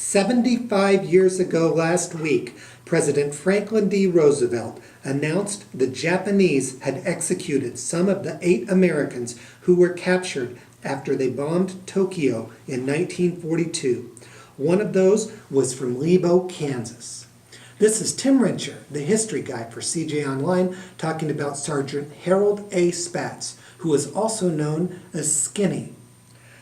75 years ago last week, President Franklin D. Roosevelt announced the Japanese had executed some of the 8 Americans who were captured after they bombed Tokyo in 1942. One of those was from Lebo, Kansas. This is Tim Rencher, the history guy for CJ Online, talking about Sergeant Harold A. Spatz, who is also known as Skinny.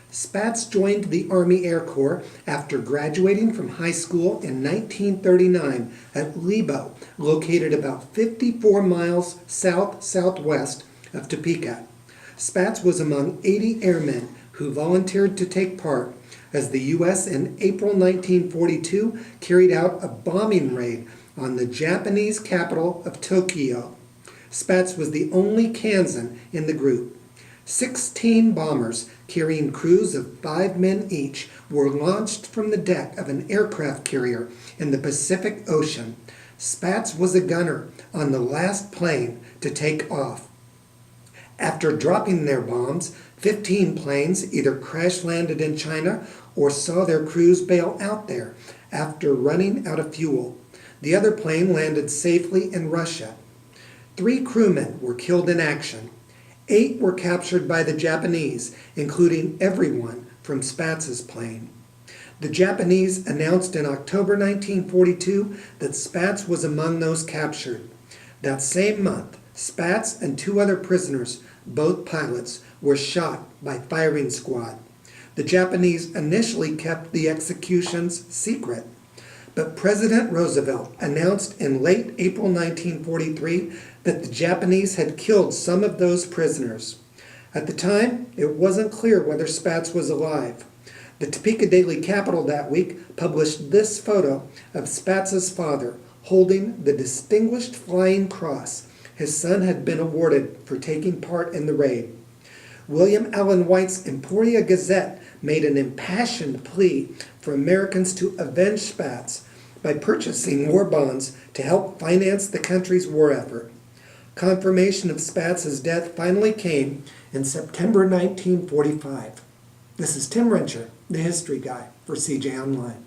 Spatz joined the Army Air Corps after graduating from high school in 1939 at Lebo, located about 54 miles south-southwest of Topeka. Spatz was among 80 airmen who volunteered to take part as the U.S. in April 1942 carried out a bombing raid on the Japanese capital of Tokyo. Spatz was the only Kansan in the group. 16 bombers carrying crews of 5 men each were launched from the deck of an aircraft carrier in the Pacific Ocean. Spatz was a gunner on the last plane to take off. After dropping their bombs, 15 planes either crash-landed in China or saw their crews bail out there after running out of fuel. The other plane landed safely in Russia. 3 crewmen were killed in action. 8 were captured by the Japanese, including everyone from Spatz's plane. The Japanese announced in October 1942 that Spatz was among those captured. That same month, Spatz and 2 other prisoners, both pilots, were shot by firing squad. The Japanese initially kept the executions secret, but President Roosevelt announced in late April 1943 that the Japanese had killed some of those prisoners. At the time, it wasn't clear whether Spatz was alive. The Topeka Daily Capital that week published this photo of Spatz's father holding the Distinguished Flying Cross his son had been awarded for taking part in the raid. William Allen White's Emporia Gazette made an impassioned plea for Americans to avenge Spatz by purchasing war bonds to help finance the country's war effort. Confirmation of Spatz's death finally came in September 1945. This is Tim Rencher, the history guy for CJ Online.